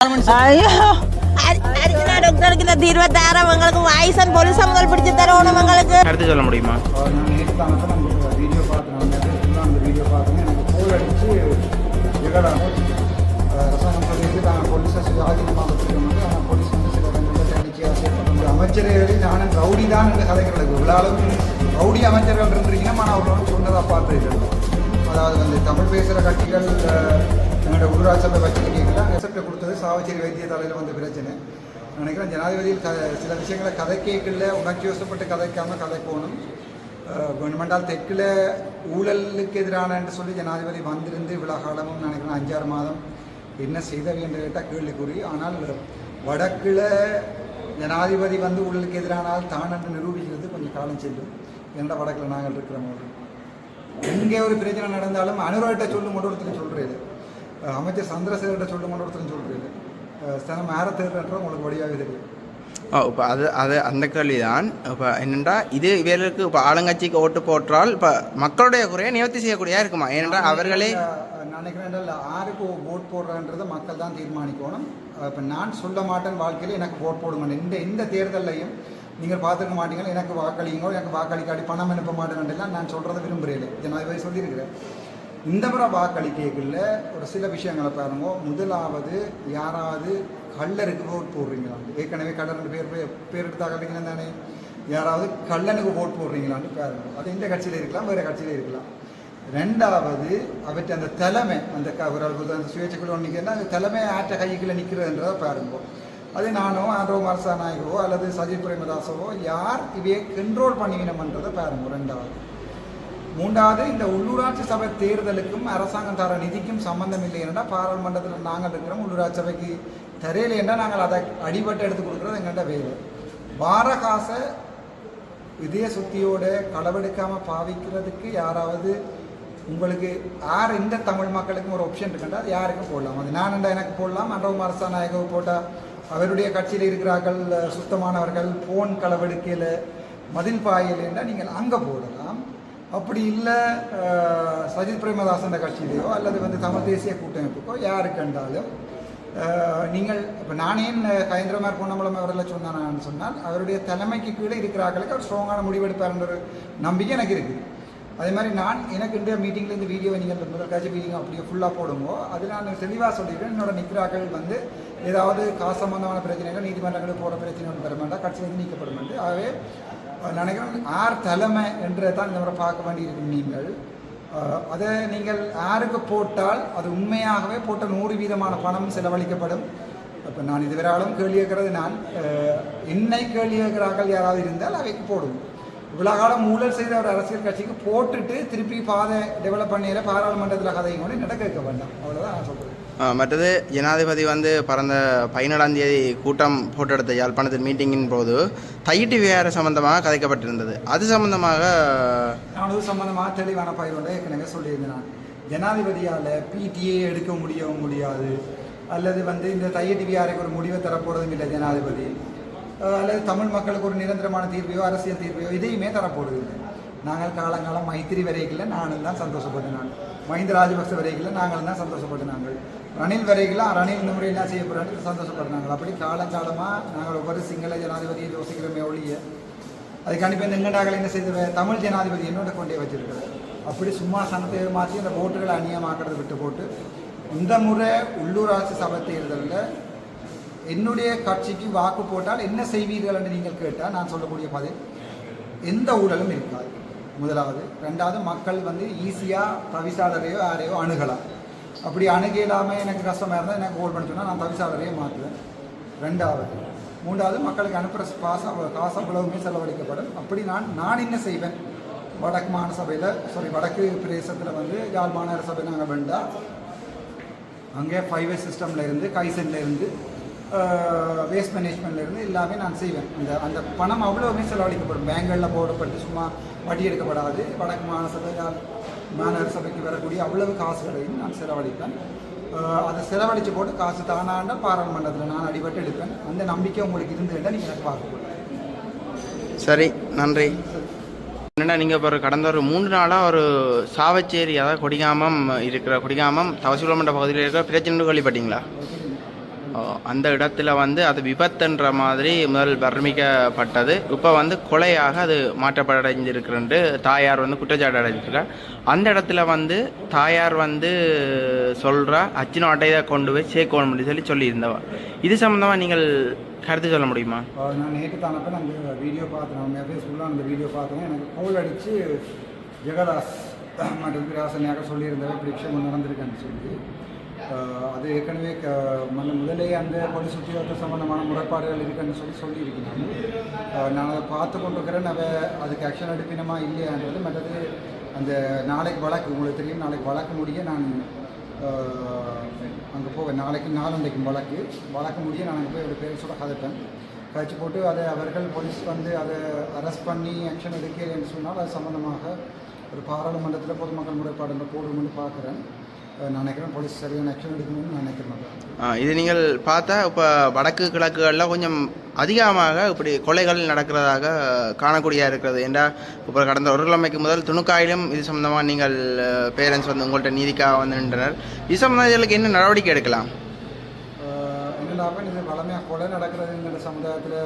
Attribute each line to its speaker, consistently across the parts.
Speaker 1: അയ്യോ டாக்டருக்கு தீர்வை தர உங்களுக்கு வாய்ஸன் போலீஸ் முதல் பிடிச்சு தரணும் உங்களுக்கு
Speaker 2: அடுத்து சொல்ல முடியுமா?
Speaker 3: நான் நேற்று தான் வீடியோ பார்த்தேன். அந்த வீடியோ பார்த்தேன் எனக்கு போல் அடித்து எகடாக அரசாங்கம் சொல்லிட்டு நான் போலீஸை ராஜினாமா கொடுத்துருக்கோம். ஆனால் போலீஸ் வந்து சில இடங்களில் தன்னிச்சையாக சேர்த்து அமைச்சர்களை நானும் ரவுடி தான் என்று கதைக்கிறது விழாலும் ரவுடி அமைச்சர்கள் இருந்திருக்கீங்கன்னா ஆனால் அவர்களோட சொன்னதாக பார்த்துருக்கேன். அதாவது வந்து தமிழ் பேசுகிற கட்சிகள் எங்களோட உள்ளூராட்சி சபை வச்சுருக்கீங்களா ரெசப்டை கொடுத்தது சாவச்சேரி வைத்தியசாலையில் வந்து பிரச்சனை. நினைக்கிறேன் ஜனாதிபதியில் சில விஷயங்களை கதை கேட்கல உணர்ச்சி வசப்பட்டு கதைக்காமல் கதைக்கணும். கவர்மெண்டால் தெற்கில் ஊழலுக்கு எதிரான என்று சொல்லி ஜனாதிபதி வந்திருந்து இவ்வளோ காலமும் நினைக்கிறேன் 5-6 மாதம் என்ன செய்த என்று கேட்டால் கேள்விக்குறி. ஆனால் வடக்கில் ஜனாதிபதி வந்து ஊழலுக்கு எதிரானால் தான் என்று நிரூபிக்கிறது கொஞ்சம் காலம் செல்லும். என்னடா வடக்கில் நாங்கள் இருக்கிற போது எங்கே ஒரு பிரச்சனை நடந்தாலும் அனுராகிட்ட சொல்லும் கொண்டு ஒருத்தர் சொல்கிறது, அமைச்சர் சந்திரசேகர்கிட்ட சொல்லும் கொண்டு ஒருத்தர் சொல்கிறது, ஸ்தனம் மேர தேர்தல்ன்ற உங்களுக்கு வழியாக தெரியும்.
Speaker 2: இப்போ அது அந்த கேள்வி தான். இப்போ என்னென்னா இது இவர்களுக்கு இப்போ ஆளுங்கட்சிக்கு ஓட்டு போட்டால் இப்போ மக்களுடைய குறையை நிவர்த்தி செய்யக்கூடியதாக இருக்குமா? ஏனென்றால் அவர்களே
Speaker 3: நினைக்கிறேன் யாருக்கு ஓட் போடுறன்றதை மக்கள் தான் தீர்மானிக்கணும். இப்போ நான் சொல்ல மாட்டேன் வாழ்க்கையில் எனக்கு ஓட் போடுங்க இந்த தேர்தலையும் நீங்கள் பார்த்துக்க மாட்டீங்க, எனக்கு வாக்களிங்கோ எனக்கு வாக்களிக்காடி பணம் அனுப்ப மாட்டேன்லாம் நான் சொல்கிறத விரும்புகிறேன். ஜனாதிபதி சொல்லியிருக்கிறேன். இந்த முறை வாக்களிக்கல ஒரு சில விஷயங்களை பாருங்க. முதலாவது யாராவது கள்ளருக்கு ஓட் போடுறீங்களான்னு, ஏற்கனவே கள்ளன் பேர் எடுத்தா கல்லிங்கன்னா தானே, யாராவது கள்ளனுக்கு ஓட் போடுறீங்களான்னு பாருங்க. அது இந்த கட்சியில் இருக்கலாம், வேறு கட்சியில் இருக்கலாம். ரெண்டாவது அவற்றை அந்த தலைமை அந்த சுயேட்சைக்குள்ள நிற்கிறேன்னா அந்த தலைமை ஆற்ற கைக்குள்ளே நிற்கிறதுன்றதை பாருங்க. அது நானோ ஆண்டோ மரசாநாயகவோ அல்லது சஜித் பிரேமதாசவோ யார் இவையை கண்ட்ரோல் பண்ணிவினம்ன்றதை பாருங்க. ரெண்டாவது. மூன்றாவது, இந்த உள்ளூராட்சி சபை தேர்தலுக்கும் அரசாங்கம் தர நிதிக்கும் சம்பந்தம் இல்லை என்றால் பாராளுமன்றத்தில் நாங்கள் இருக்கிறோம். உள்ளூராட்சி சபைக்கு தரையில் என்றால் நாங்கள் அதை அடிபட்டு எடுத்து கொடுக்குறது எங்கள்கிட்ட வேலை. வார காசை இதய சுத்தியோட களவெடுக்காமல் பாவிக்கிறதுக்கு யாராவது உங்களுக்கு யார் இந்த தமிழ் மக்களுக்கும் ஒரு ஆப்ஷன் இருக்குண்டா அது யாருக்கும் போடலாம். அது நான் எனக்கு போடலாம், அன்றவும் அரசாநாயகவு போட்டால் அவருடைய கட்சியில் இருக்கிறார்கள் சுத்தமானவர்கள் போன் களவெடுக்கையில் மதில் பாயில் என்றால் நீங்கள் அங்கே போடலாம். அப்படி இல்லை சஜித் பிரேமதாசன் கட்சியிலையோ அல்லது வந்து தமிழ் தேசிய கூட்டமைப்புக்கோ யாருக்கு கண்டாலும் நீங்கள் இப்போ நானே கயந்திரமார் பொன்னம்பலம் அவர்களை சொன்னான்னு சொன்னால் அவருடைய தலைமைக்கு கீழே இருக்கிறார்களுக்கு அவர் ஸ்ட்ராங்கான முடிவெடுப்பார்ன்ற ஒரு நம்பிக்கை எனக்கு இருக்குது. அதே மாதிரி நான் எனக்கு இந்த மீட்டிங்கில் இந்த வீடியோவை நீங்கள் முதல் காட்சி மீட்டிங் அப்படியே ஃபுல்லாக போடுங்கோ. அதில் நான் தெளிவாக சொல்லிடுறேன். என்னோட நிற்கிறார்கள் வந்து ஏதாவது காசு சம்பந்தமான பிரச்சனைகள் நீதிமன்றங்களுக்கு போகிற பிரச்சனைகள் வர மாட்டா கட்சியிலிருந்து நீக்கப்பட மாட்டேன். ஆகவே நினைக்கிறேன் யார் தலைமை என்றதை தான் இந்த முறை பார்க்க வேண்டியிருக்கும். நீங்கள் அதை நீங்கள் யாருக்கு போட்டால் அது உண்மையாகவே போட்ட 100% பணம் செலவழிக்கப்படும். இப்போ நான் இதுவரையாலும் கேள்வி கேட்கறது நான் என்னை கேள்வி கேட்கிறார்கள் யாராவது இருந்தால் அவைக்கு போடுவோம். இவ்வளோ காலம் ஊழல் செய்த ஒரு அரசியல் கட்சிக்கு போட்டுட்டு திருப்பி பாதை டெவலப் பண்ணியில பாராளுமன்றத்தில் கதையும் கூட நட கேட்க வேண்டாம். அவ்வளோதான் நான் சொல்கிறேன்.
Speaker 2: மற்றது ஜனாதிபதி வந்து பிறந்த 17ஆம் தேதி கூட்டம் போட்டோ எடுத்த யாழ்ப்பாணத்தில் மீட்டிங்கின் போது தையிட்டு விவகார சம்பந்தமாக கதைக்கப்பட்டிருந்தது. அது சம்பந்தமாக
Speaker 3: நான் அது சம்பந்தமாக தெளிவான பயிரோட ஏற்கனவே சொல்லியிருந்தேன். நான் ஜனாதிபதியால் பிடிஏ எடுக்க முடியாது அல்லது வந்து இந்த தையிட்டு விவகாரைக்கு ஒரு முடிவை தரப்போறதும் இல்லை ஜனாதிபதி, அல்லது தமிழ் மக்களுக்கு ஒரு நிரந்தரமான தீர்வையோ அரசியல் தீர்வையோ இதையுமே தரப்போடுது. நாங்கள் காலங்காலம் மைத்திரி வரைகளில் நானும் தான் சந்தோஷப்பட்டேன். நான் மஹிந்த ராஜபக்ச வரைகளில் நாங்களும் தான் சந்தோஷப்பட்டு நாங்கள் ரணில் வரைகளாம் ரணில் இந்த முறை என்ன செய்யப்படுறாங்க சந்தோஷப்படுறாங்க. அப்படி காலங்காலமாக நாங்கள் ஒவ்வொரு சிங்கள ஜனாதிபதியை யோசிக்கிறோமே ஒழிய அதுக்காண்டி இப்போ எங்கடாக்கள் என்ன செய்து தமிழ் ஜனாதிபதி என்னோட கொண்டே வச்சிருக்கிறது. அப்படி சும்மா சனத்தை மாற்றி அந்த ஓட்டுகளை அந்நியமாக்கிறது விட்டு போட்டு இந்த முறை உள்ளூராட்சி சபை தேர்தலில் என்னுடைய கட்சிக்கு வாக்கு போட்டால் என்ன செய்வீர்கள் என்று நீங்கள் கேட்டால் நான் சொல்லக்கூடிய பதில் எந்த ஊழலும் இருக்காது. முதலாவது. ரெண்டாவது, மக்கள் வந்து ஈஸியாக தவிசாளரையோ யாரையோ அணுகலாம். அப்படி அணுக இல்லாமல் எனக்கு கஷ்டமாக இருந்தால் எனக்கு ஓட் பண்ண சொன்னால் நான் தவிசாளரையே மாற்றுவேன். ரெண்டாவது. மூன்றாவது, மக்களுக்கு அனுப்புகிற காசு அவ்வளவுமே செலவழிக்கப்படும். அப்படி நான் என்ன செய்வேன், வடக்கு மாநசபையில் வடக்கு பிரதேசத்தில் வந்து யாழ் மாநகர சபை நாங்கள் வேண்டாம் அங்கே 5 சிஸ்டமில் இருந்து கைசனில் இருந்து வேஸ்ட் மேனேஜ்மெண்ட்லேருந்து எல்லாமே நான் செய்வேன். அந்த பணம் அவ்வளோவுமே செலவழிக்கப்படும். பேங்குகளில் போடப்பட்டு சும்மா வட்டி எடுக்கப்படாது. வடக்கு மாநகர சபைக்கு வரக்கூடிய அவ்வளவு காசுகளையும் நான் செலவழிப்பேன். அதை செலவழித்து போட்டு காசு தானாண்ட பாராளுமன்றத்தில் நான் அடிபட்டு எடுப்பேன். அந்த நம்பிக்கை உங்களுக்கு இருந்துகிட்டால் நீங்கள் எனக்கு பார்க்க.
Speaker 2: சரி, நன்றி. என்னென்னா நீங்கள் இப்போ கடந்த ஒரு 3 நாளாக ஒரு சாவச்சேரி அதாவது கொடிகாமம் தவசிகுளமன்ற பகுதியில் இருக்கிற பிரச்சனை கேள்விப்பட்டீங்களா? அந்த இடத்துல வந்து அது விபத்துன்ற மாதிரி முதல் வர்ணிக்கப்பட்டது. இப்போ வந்து கொலையாக அது மாற்றப்படைஞ்சிருக்குன்ட்டு தாயார் வந்து குற்றச்சாட்டு அடைஞ்சிருக்கார். அந்த இடத்துல வந்து தாயார் வந்து சொல்கிறா அச்சினோ அட்டையை கொண்டு போய் சேர்க்கணும்னு சொல்லியிருந்தவா. இது சம்மந்தமாக நீங்கள் கருத்து சொல்ல முடியுமா?
Speaker 3: நான் நேற்று தானப்போ அந்த வீடியோ பார்த்தேன், அவங்க ஃபேஸ்புக்கில் அந்த வீடியோ பார்த்தேன். எனக்கு கோல் அடித்து ஜெகதாஸ் மற்றும் ராசனியாக சொல்லியிருந்தவர் இப்படி விஷயம் நடந்திருக்குன்னு சொல்லி. அது ஏற்கனவே முதலே அந்த போலீஸ் உத்தியோகத்தை சம்பந்தமான முறைப்பாடுகள் இருக்குன்னு சொல்லியிருக்கிறாங்க. நான் அதை பார்த்து கொண்டிருக்கிறேன். அதுக்கு ஆக்ஷன் எடுப்பினமா இல்லையான்றது. மற்றது அந்த நாளைக்கு வழக்கு உங்களுக்கு தெரியும், நாளைக்கு வழக்கு முடிய நான் அங்கே போவேன். நாளைக்கும் வழக்கு முடிய நான் அங்கே போய் ஒரு பேர் கதைப்பேன். கழிச்சு போட்டு அதை அவர்கள் போலீஸ் வந்து அதை அரெஸ்ட் பண்ணி ஆக்ஷன் எடுக்கிறேன்னு சொன்னால் அது சம்மந்தமாக ஒரு பாராளுமன்றத்தில் பொதுமக்கள் முறைப்பாடுன்ற போடுமென்னு பார்க்குறேன். நான் நினைக்கிறேன் போலீஸ் சரியான ஆக்ஷன் எடுக்கணும்னு நான் நினைக்கிறேன்.
Speaker 2: இது நீங்கள் பார்த்தா இப்போ வடக்கு கிழக்குகளில் கொஞ்சம் அதிகமாக இப்படி கொலைகள் நடக்கிறதாக காணக்கூடியதாக இருக்கிறது. ஏன்னா இப்போ கடந்த ஒரு கிழமைக்கு முதல் துணுக்காயிலும் இது சம்மந்தமாக நீங்கள் பேரண்ட்ஸ் வந்து உங்கள்கிட்ட நீதிக்காக வந்து நின்றனர். இது சம்மந்தங்களுக்கு என்ன நடவடிக்கை எடுக்கலாம்?
Speaker 3: என்னென்னாலும் இது வளமையாக கொலை நடக்கிறதுங்கிற சமுதாயத்தில்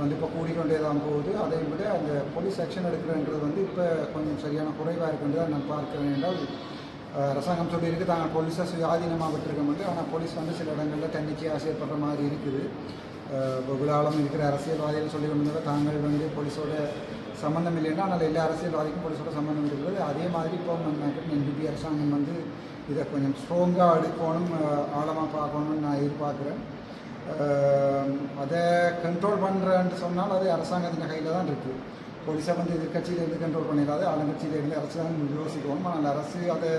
Speaker 3: வந்து இப்போ கூடிக்கொண்டே தான் போகுது. அதை விட அந்த போலீஸ் ஆக்ஷன் எடுக்கிறன்றது வந்து இப்போ கொஞ்சம் சரியான குறைவாக இருக்குன்றதை நான் பார்க்கிறேன். என்றால் அரசாங்கம் சொல்லியிருக்கு தாங்கள் போலீஸை சுயாதீனமாக விட்டுருக்க முடியும். ஆனால் போலீஸ் வந்து சில இடங்களில் தன்னிச்சையாக செயற்படுற மாதிரி இருக்குது. இப்போ விழாலம் இருக்கிற அரசியல்வாதிகள் சொல்லி கொண்டிருந்தால் தாங்கள் வந்து போலீஸோட சம்மந்தம் இல்லைன்னா, ஆனால் எல்லா அரசியல்வாதிக்கும் போலீஸோட சம்மந்தம் இருக்கிறது. அதே மாதிரி இப்போ நம்ம NPP அரசாங்கம் வந்து இதை கொஞ்சம் ஸ்ட்ராங்காக எடுக்கணும், ஆழமாக பார்க்கணும்னு நான் எதிர்பார்க்குறேன். அதை கண்ட்ரோல் பண்ணுறேன்னு சொன்னால் அது அரசாங்கத்தின் கையில் தான் இருக்குது. போலீஸை வந்து எதிர்கட்சியிலேருந்து கண்ட்ரோல் பண்ணிடாது, ஆளுங்கட்சியிலேருந்து அரசு தான் யோசிக்கணும். ஆனால் அரசு அதை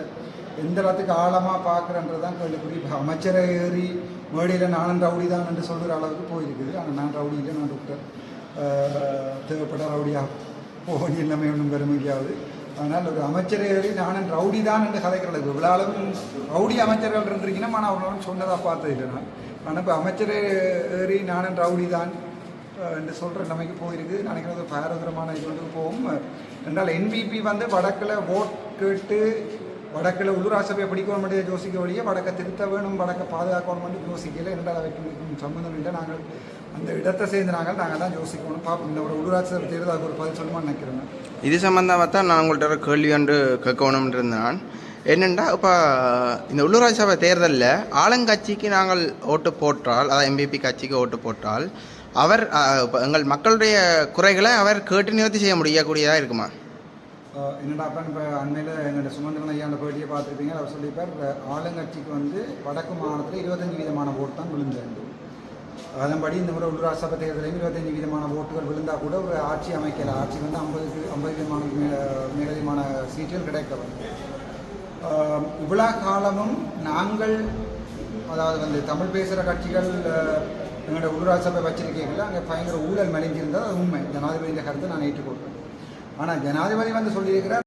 Speaker 3: எந்த இடத்துக்கு ஆழமாக பார்க்குறன்றது தான் கேள்விக்குறி. இப்போ அமைச்சரை ஏறி மேடையில் நானும் ரவுடி தான் என்று சொல்கிற அளவுக்கு போயிருக்குது. ஆனால் நான் ரவுடி இல்லை, நான் டாக்டர். தேவைப்பட்ட ரவுடியாக போகணும் எல்லாமே ஒன்றும் பெருமைக்காவது. அதனால் ஒரு அமைச்சரை ஏறி நானும் ரவுடி தான் என்று கதைக்கிறது. விழாலும் ரவுடி அமைச்சர்கள் இருந்திருக்கீங்கன்னா ஆனால் அவர்களும் சொன்னதாக பார்த்தது இல்லை நான். ஆனால் இப்போ அமைச்சரை ஏறி நானும் ரவுடி தான் என்று சொல்கிற நிலைமைக்கு போயிருக்கு. நினைக்கிறது பாரதூரமான இது வந்து போகும். என்றால் NPP வந்து வடக்கில் ஓட் கேட்டு வடக்கில் உள்ளூராட்சி சபையை பிடிக்கணும் மட்டும் யோசிக்க வழியே வடக்கை திருத்த வேணும், வடக்கை பாதுகாக்கணும் மட்டும் யோசிக்கல. என்றால் அவைக்கு சம்மந்தம் இல்லை. நாங்கள் அந்த இடத்தை சேர்ந்து நாங்கள் தான் யோசிக்கணும். பார்ப்போம் இந்த ஒரு உள்ளூராட்சி சபை தேர்தல் அதுக்கு ஒரு பதில் சொல்லுமா நினைக்கிறேன்.
Speaker 2: இது சம்மந்தமாக தான் நான் உங்கள்கிட்ட கேள்வி ஒன்று கேட்கணும்னு இருந்தேன். என்னென்னா இப்போ இந்த உள்ளூராட்சி சபை தேர்தலில் ஆளுங்கட்சிக்கு நாங்கள் ஓட்டு போட்டால், அதாவது MPP கட்சிக்கு ஓட்டு போட்டால் அவர் எங்கள் மக்களுடைய குறைகளை அவர் கேட்டு நிவர்த்தி செய்ய முடியக்கூடியதாக இருக்குமா?
Speaker 3: என்னடா அப்போ இப்போ அண்மையில் எங்களோட சுமந்திரன் ஐயா அந்த பேட்டியை பார்த்துருப்பீங்க. அவர் சொல்லியிருப்பார் ஆளுங்கட்சிக்கு வந்து வடக்கு மாநிலத்தில் 25% ஓட்டு தான் விழுந்தது. அதன்படி இந்த முறை உள்ளூராட்சி சபை தேர்தலையும் 25% ஓட்டுகள் விழுந்தால் கூட ஒரு ஆட்சி அமைக்கல. ஆட்சி வந்து 50% மேலதிகமான சீட்டுகள் கிடைக்கல. இவ்வளோ காலமும் நாங்கள் அதாவது வந்து தமிழ் பேசுகிற கட்சிகள் எங்களோட உள்ளூராட்சி சபை வச்சிருக்கீங்களா அங்கே பயங்கர ஊழல் மெலிஞ்சிருந்தால் அது உண்மை. ஜனாதிபதியின் கருத்தை நான் ஏற்றுக்கொள்கிறேன். ஆனால் ஜனாதிபதி வந்து சொல்லியிருக்கிறார்